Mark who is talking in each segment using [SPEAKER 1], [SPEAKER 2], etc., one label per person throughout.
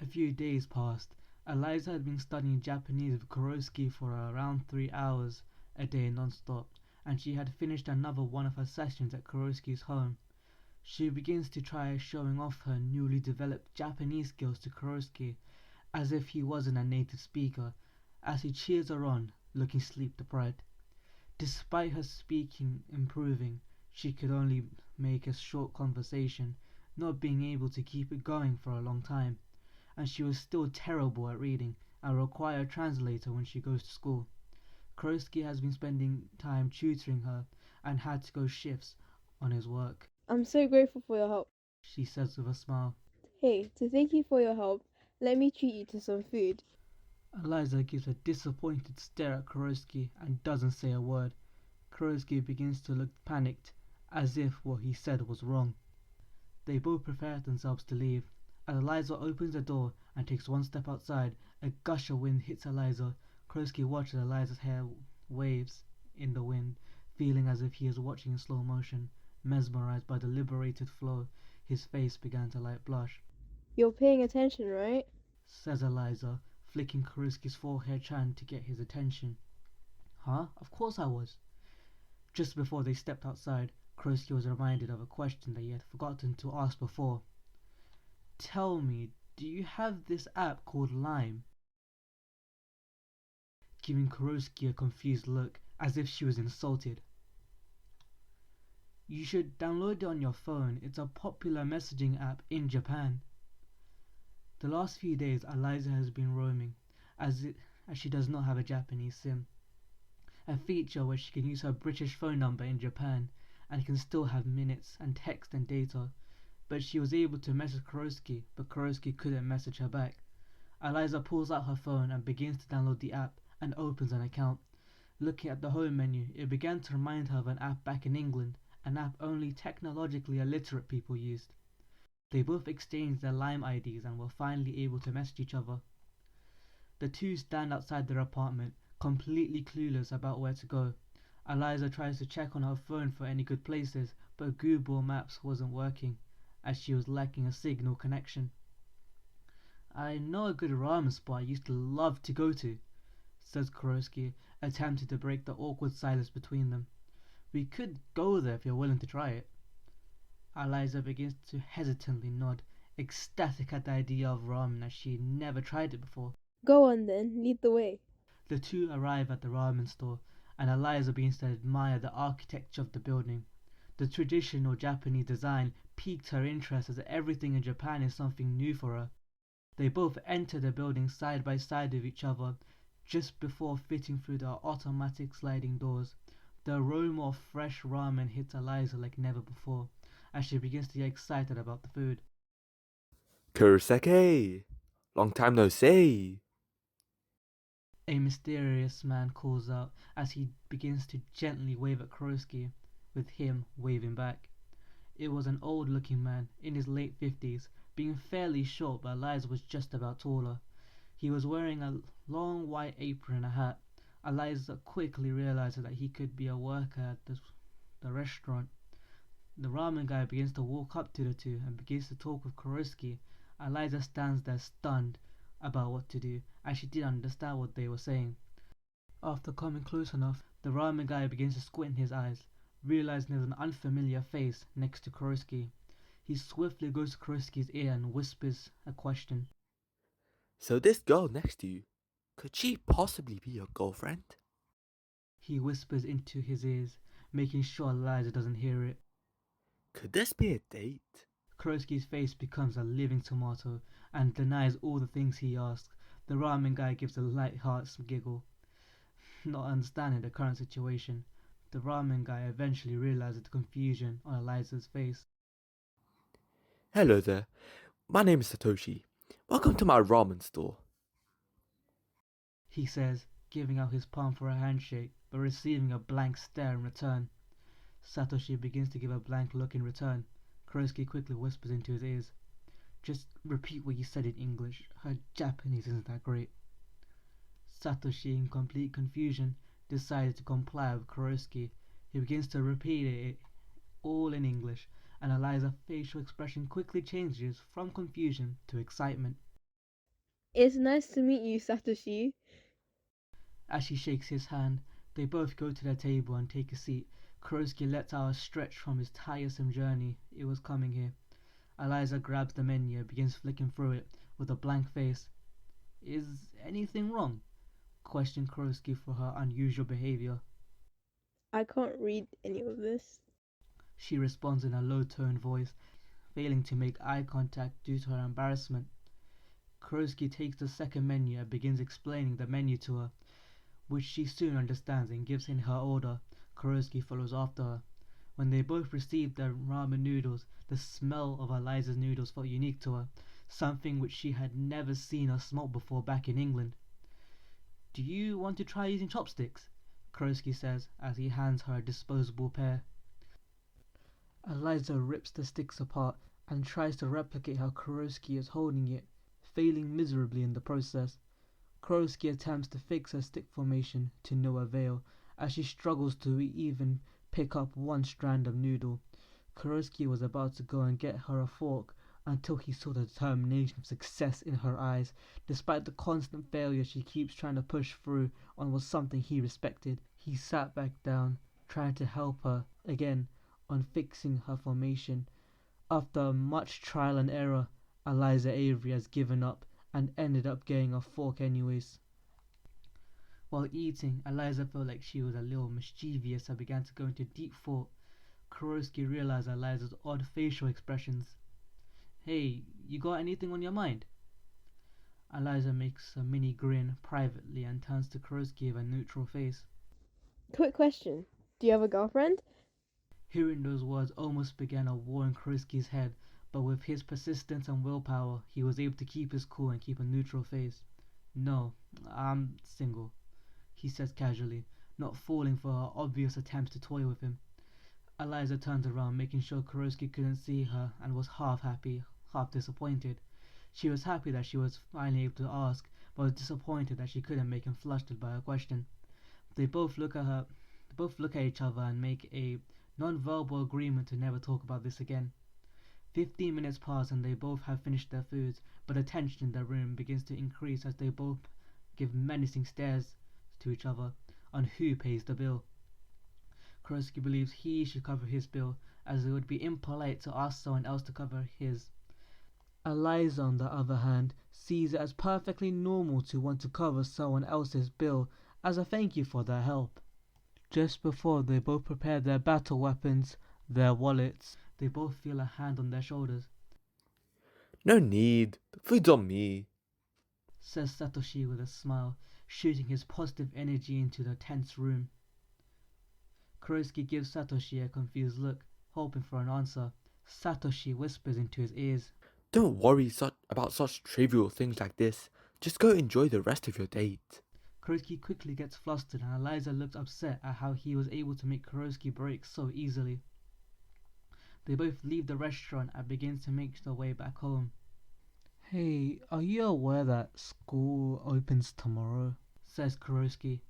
[SPEAKER 1] A few days passed. Eliza had been studying Japanese with Kuroski for around 3 hours a day non-stop, and she had finished another one of her sessions at Kuroski's home. She begins to try showing off her newly developed Japanese skills to Kuroski, as if he wasn't a native speaker, as he cheers her on, looking sleep-deprived. Despite her speaking improving, she could only make a short conversation, not being able to keep it going for a long time, and she was still terrible at reading and required a translator when she goes to school. Kuroski has been spending time tutoring her and had to go shifts on his work.
[SPEAKER 2] I'm so grateful for your help.
[SPEAKER 1] She says with a smile.
[SPEAKER 2] Hey, to thank you for your help, let me treat you to some food.
[SPEAKER 1] Eliza gives a disappointed stare at Kuroski and doesn't say a word. Kuroski begins to look panicked, as if what he said was wrong. They both prepare themselves to leave. As Eliza opens the door and takes one step outside, a gush of wind hits Eliza. Kuroski watches Eliza's hair waves in the wind, feeling as if he is watching in slow motion. Mesmerized by the liberated flow, his face began to light blush.
[SPEAKER 2] You're paying attention, right?
[SPEAKER 1] Says Eliza, flicking Kuroski's forehead trying to get his attention. Huh? Of course I was. Just before they stepped outside, Kuroski was reminded of a question that he had forgotten to ask before. Tell me, do you have this app called Lime? Giving Kuroski a confused look, as if she was insulted. You should download it on your phone. It's a popular messaging app in Japan. The last few days, Eliza has been roaming, as she does not have a Japanese SIM. A feature where she can use her British phone number in Japan and can still have minutes and text and data. But she was able to message Kuroski, but Kuroski couldn't message her back. Eliza pulls out her phone and begins to download the app and opens an account. Looking at the home menu, it began to remind her of an app back in England, an app only technologically illiterate people used. They both exchanged their Lime IDs and were finally able to message each other. The two stand outside their apartment, completely clueless about where to go. Eliza tries to check on her phone for any good places, but Google Maps wasn't working, as she was lacking a signal connection. I know a good ramen spot I used to love to go to, says Kuroski, attempting to break the awkward silence between them. We could go there if you're willing to try it. Eliza begins to hesitantly nod, ecstatic at the idea of ramen as she never tried it before.
[SPEAKER 2] Go on then, lead the way.
[SPEAKER 1] The two arrive at the ramen store, and Eliza begins to admire the architecture of the building. The traditional Japanese design piqued her interest as everything in Japan is something new for her. They both enter the building side by side with each other, just before fitting through the automatic sliding doors. The aroma of fresh ramen hits Eliza like never before, as she begins to get excited about the food.
[SPEAKER 3] Kurosaki! Long time no see!
[SPEAKER 1] A mysterious man calls out as he begins to gently wave at Kuroski, with him waving back. It was an old-looking man, in his late 50s, being fairly short, but Eliza was just about taller. He was wearing a long white apron and a hat. Eliza quickly realizes that he could be a worker at the restaurant. The ramen guy begins to walk up to the two and begins to talk with Kuroski. Eliza stands there stunned about what to do, as she didn't understand what they were saying. After coming close enough, the ramen guy begins to squint his eyes, realizing there's an unfamiliar face next to Kuroski. He swiftly goes to Kuroski's ear and whispers a question.
[SPEAKER 3] So this girl next to you, could she possibly be your girlfriend?
[SPEAKER 1] He whispers into his ears, making sure Eliza doesn't hear it.
[SPEAKER 3] Could this be a date?
[SPEAKER 1] Kuroski's face becomes a living tomato and denies all the things he asks. The ramen guy gives a light-hearted giggle, not understanding the current situation. The ramen guy eventually realizes the confusion on Eliza's face.
[SPEAKER 3] Hello there, my name is Satoshi. Welcome to my ramen store.
[SPEAKER 1] He says, giving out his palm for a handshake, but receiving a blank stare in return. Satoshi begins to give a blank look in return. Kuroski quickly whispers into his ears, "Just repeat what you said in English. Her Japanese isn't that great." Satoshi, in complete confusion, decided to comply with Kuroski. He begins to repeat it all in English, and Eliza's facial expression quickly changes from confusion to excitement.
[SPEAKER 2] It's nice to meet you, Satoshi.
[SPEAKER 1] As she shakes his hand, they both go to their table and take a seat. Kurosaki lets out a stretch from his tiresome journey. It was coming here. Eliza grabs the menu and begins flicking through it with a blank face. Is anything wrong? Questioned Kurosaki for her unusual behavior.
[SPEAKER 2] I can't read any of this.
[SPEAKER 1] She responds in a low-toned voice, failing to make eye contact due to her embarrassment. Kurosaki takes the second menu and begins explaining the menu to her, which she soon understands and gives in her order. Kurosaki follows after her. When they both received their ramen noodles, the smell of Eliza's noodles felt unique to her, something which she had never seen or smelt before back in England. Do you want to try using chopsticks? Kurosaki says as he hands her a disposable pair. Eliza rips the sticks apart and tries to replicate how Kurosaki is holding it, failing miserably in the process. Kurosaki attempts to fix her stick formation to no avail, as she struggles to even pick up one strand of noodle. Kurosaki was about to go and get her a fork until he saw the determination of success in her eyes. Despite the constant failure she keeps trying to push through on was something he respected. He sat back down, trying to help her again on fixing her formation. After much trial and error, Eliza Avery has given up and ended up getting a fork anyways. While eating, Eliza felt like she was a little mischievous and began to go into deep thought. Kurosaki realized Eliza's odd facial expressions. Hey, you got anything on your mind? Eliza makes a mini grin privately and turns to Kurosaki with a neutral face.
[SPEAKER 2] Quick question. Do you have a girlfriend?
[SPEAKER 1] Hearing those words almost began a war in Kurosaki's head, but with his persistence and willpower, he was able to keep his cool and keep a neutral face. No, I'm single, he says casually, not falling for her obvious attempts to toy with him. Eliza turns around, making sure Kurosaki couldn't see her, and was half happy, half disappointed. She was happy that she was finally able to ask, but was disappointed that she couldn't make him flustered by her question. They both look at each other and make a non-verbal agreement to never talk about this again. 15 minutes pass and they both have finished their foods, but the tension in the room begins to increase as they both give menacing stares to each other on who pays the bill. Kurosaki believes he should cover his bill, as it would be impolite to ask someone else to cover his. Eliza, on the other hand, sees it as perfectly normal to want to cover someone else's bill as a thank you for their help. Just before they both prepare their battle weapons, their wallets, they both feel a hand on their shoulders.
[SPEAKER 3] No need, the food's on me,
[SPEAKER 1] Says Satoshi with a smile, shooting his positive energy into the tense room. Kurosaki gives Satoshi a confused look, hoping for an answer. Satoshi whispers into his ears.
[SPEAKER 3] Don't worry about such trivial things like this. Just go enjoy the rest of your date.
[SPEAKER 1] Kurosaki quickly gets flustered and Eliza looks upset at how he was able to make Kurosaki break so easily. They both leave the restaurant and begin to make their way back home. Hey, are you aware that school opens tomorrow? Says Kurosaki.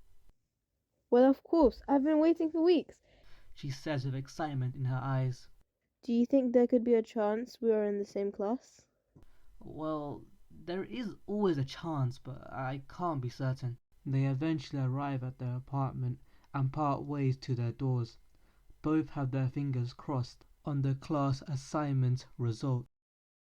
[SPEAKER 2] Well, of course. I've been waiting for weeks.
[SPEAKER 1] She says with excitement in her eyes.
[SPEAKER 2] Do you think there could be a chance we are in the same class?
[SPEAKER 1] Well, there is always a chance, but I can't be certain. They eventually arrive at their apartment and part ways to their doors. Both have their fingers crossed on the class assignment result.